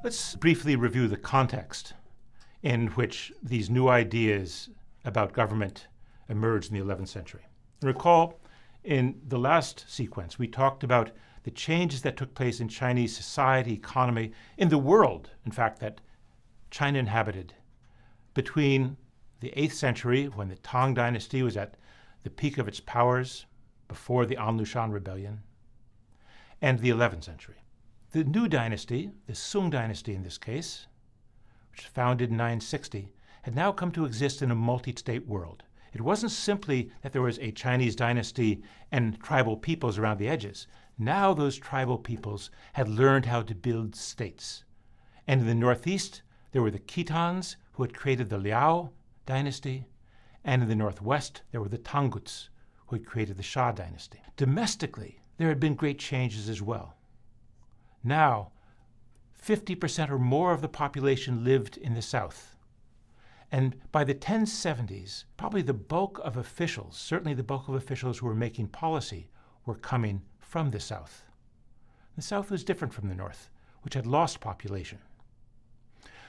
Let's briefly review the context in which these new ideas about government emerged in the 11th century. Recall, in the last sequence, we talked about the changes that took place in Chinese society, economy, in the world, in fact, that China inhabited between the 8th century, when the Tang Dynasty was at the peak of its powers before the An Lushan Rebellion, and the 11th century. The new dynasty, the Sung Dynasty in this case, which was founded in 960, had now come to exist in a multi-state world. It wasn't simply that there was a Chinese dynasty and tribal peoples around the edges. Now those tribal peoples had learned how to build states. And in the northeast, there were the Khitans, who had created the Liao dynasty, and in the northwest, there were the Tanguts, who had created the Xia dynasty. Domestically, there had been great changes as well. Now, 50% or more of the population lived in the south. And by the 1070s, probably the bulk of officials, certainly the bulk of officials who were making policy, were coming from the south. The south was different from the north, which had lost population.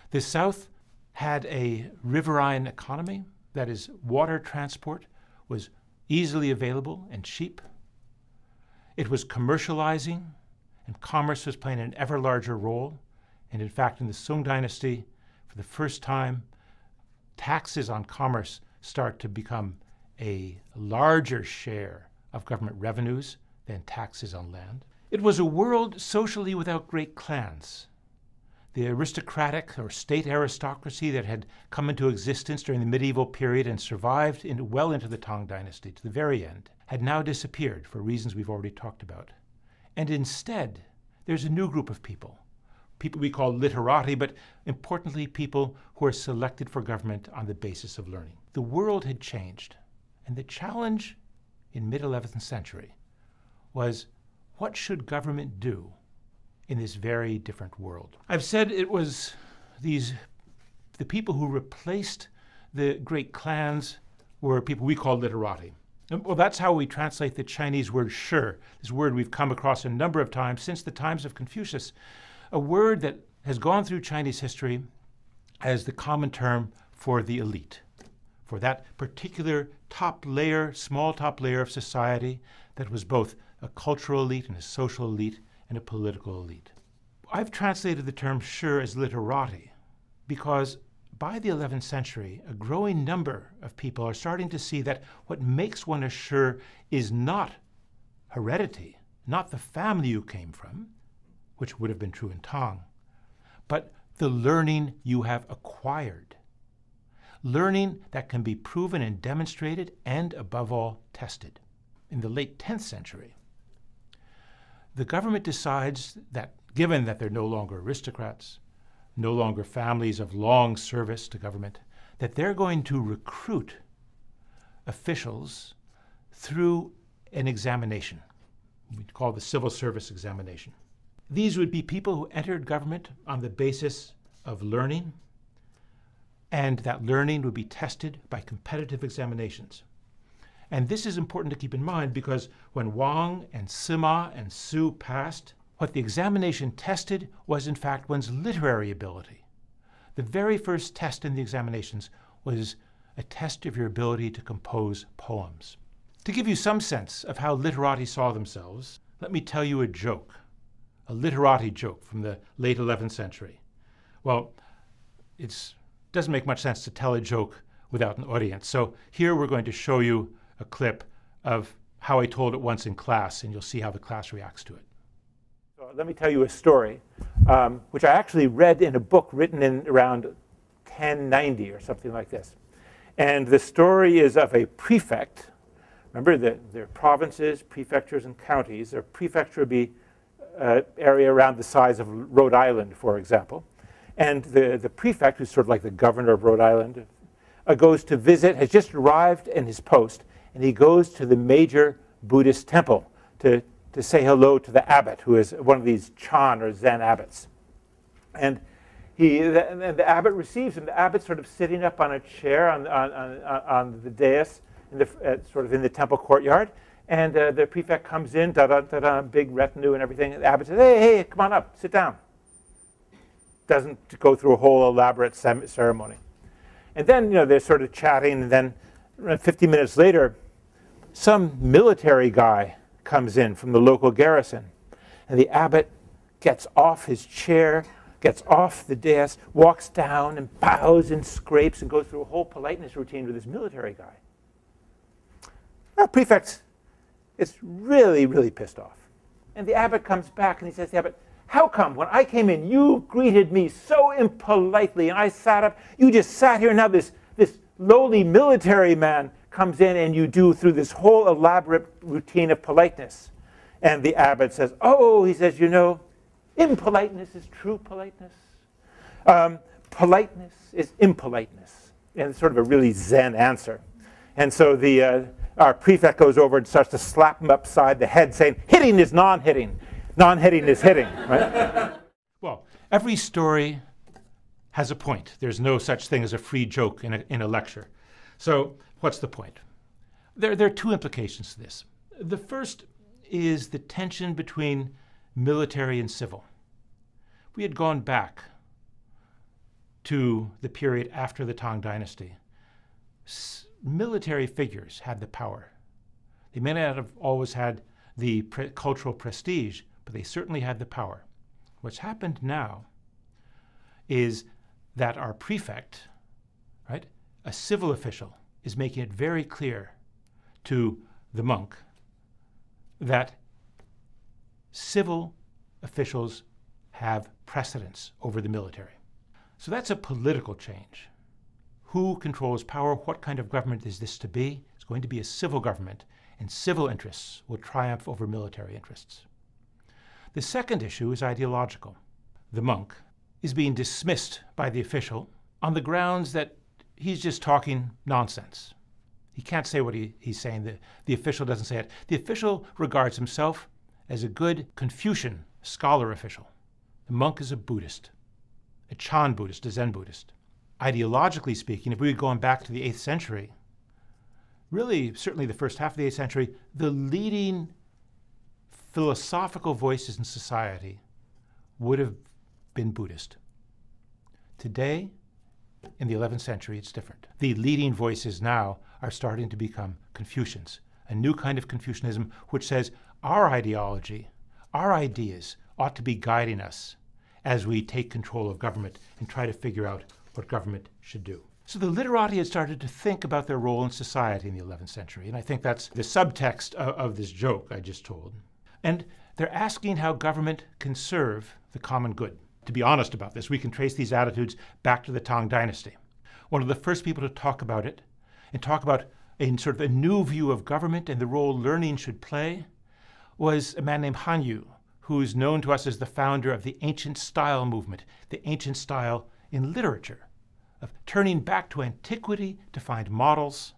The south had a riverine economy, that is, water transport was easily available and cheap. It was commercializing, and commerce was playing an ever larger role. And in fact, in the Sung Dynasty, for the first time, taxes on commerce start to become a larger share of government revenues than taxes on land. It was a world socially without great clans. The aristocratic or state aristocracy that had come into existence during the medieval period and survived well into the Tang Dynasty to the very end had now disappeared for reasons we've already talked about. And instead, there's a new group of people we call literati, but importantly, people who are selected for government on the basis of learning. The world had changed, and the challenge in mid-11th century was, what should government do in this very different world? I've said it was the people who replaced the great clans were people we call literati. Well, that's how we translate the Chinese word shi, this word we've come across a number of times since the times of Confucius, a word that has gone through Chinese history as the common term for the elite, for that particular top layer, small top layer of society that was both a cultural elite and a social elite and a political elite. I've translated the term shi as literati because by the 11th century, a growing number of people are starting to see that what makes one a shi is not heredity, not the family you came from, which would have been true in Tang, but the learning you have acquired. Learning that can be proven and demonstrated and, above all, tested. In the late 10th century, the government decides that, given that they're no longer aristocrats, no longer families of long service to government, that they're going to recruit officials through an examination. We call the civil service examination. These would be people who entered government on the basis of learning, and that learning would be tested by competitive examinations. And this is important to keep in mind because when Wang and Sima and Su passed, what the examination tested was in fact one's literary ability. The very first test in the examinations was a test of your ability to compose poems. To give you some sense of how literati saw themselves, let me tell you a joke, a literati joke from the late 11th century. Well, it doesn't make much sense to tell a joke without an audience. So here we're going to show you a clip of how I told it once in class, and you'll see how the class reacts to it. So let me tell you a story, which I actually read in a book written in around 1090 or something like this. And the story is of a prefect. Remember that there are provinces, prefectures, and counties. A prefecture would be an area around the size of Rhode Island, for example. And the prefect, who's sort of like the governor of Rhode Island, goes to visit, has just arrived in his post, and he goes to the major Buddhist temple to say hello to the abbot, who is one of these Chan or Zen abbots. And the abbot receives him. The abbot's sort of sitting up on a chair on the dais, sort of in the temple courtyard. And the prefect comes in, big retinue and everything. And the abbot says, hey, come on up, sit down. doesn't go through a whole elaborate ceremony. And then, they're sort of chatting, and then 50 minutes later, some military guy comes in from the local garrison, and the abbot gets off his chair, gets off the dais, walks down and bows and scrapes and goes through a whole politeness routine with this military guy. Our prefect is really, really pissed off. And the abbot comes back and he says to the abbot, how come when I came in, you greeted me so impolitely and I sat up, you just sat here, and now this lowly military man comes in and you do through this whole elaborate routine of politeness. And the abbot says, oh, he says, impoliteness is true politeness. Politeness is impoliteness. And it's sort of a really Zen answer. And so our prefect goes over and starts to slap him upside the head, saying, hitting is non-hitting. Non-hitting is hitting, right? Well, every story has a point. There's no such thing as a free joke in a lecture. So what's the point? There are two implications to this. The first is the tension between military and civil. We had gone back to the period after the Tang Dynasty. Military figures had the power. They may not have always had the cultural prestige, but they certainly had the power. What's happened now is that our prefect, right, a civil official, is making it very clear to the monk that civil officials have precedence over the military. So that's a political change. Who controls power? What kind of government is this to be? It's going to be a civil government, and civil interests will triumph over military interests. The second issue is ideological. The monk is being dismissed by the official on the grounds that he's just talking nonsense. He can't say what he's saying. The official doesn't say it. The official regards himself as a good Confucian scholar official. The monk is a Buddhist, a Chan Buddhist, a Zen Buddhist. Ideologically speaking, if we were going back to the 8th century, really, certainly the first half of the 8th century, the leading philosophical voices in society would have been Buddhist. Today, in the 11th century, it's different. The leading voices now are starting to become Confucians, a new kind of Confucianism which says our ideology, our ideas ought to be guiding us as we take control of government and try to figure out what government should do. So the literati had started to think about their role in society in the 11th century, and I think that's the subtext of this joke I just told. And they're asking how government can serve the common good. To be honest about this, we can trace these attitudes back to the Tang Dynasty. One of the first people to talk about it and talk about a sort of a new view of government and the role learning should play was a man named Han Yu, who's known to us as the founder of the ancient style movement, the ancient style in literature, of turning back to antiquity to find models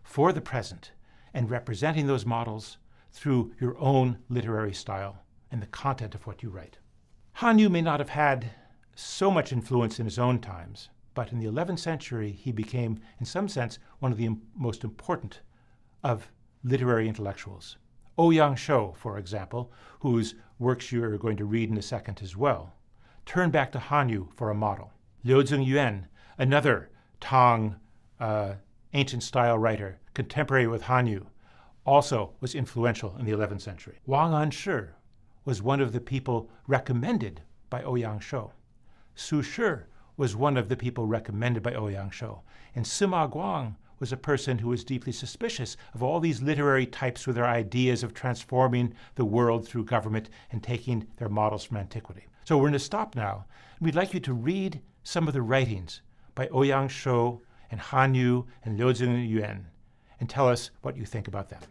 for the present and representing those models through your own literary style and the content of what you write. Han Yu may not have had so much influence in his own times, but in the 11th century he became, in some sense, one of the most important of literary intellectuals. Ouyang Shou, for example, whose works you're going to read in a second as well, turned back to Han Yu for a model. Liu Zongyuan, another Tang ancient style writer, contemporary with Han Yu, also was influential in the 11th century. Wang Anshi was one of the people recommended by Ouyang Shou. Su Shi was one of the people recommended by Ouyang Shou. And Sima Guang was a person who was deeply suspicious of all these literary types with their ideas of transforming the world through government and taking their models from antiquity. So we're going to stop now. We'd like you to read some of the writings by Ouyang Shou and Han Yu and Liu Zongyuan and tell us what you think about them.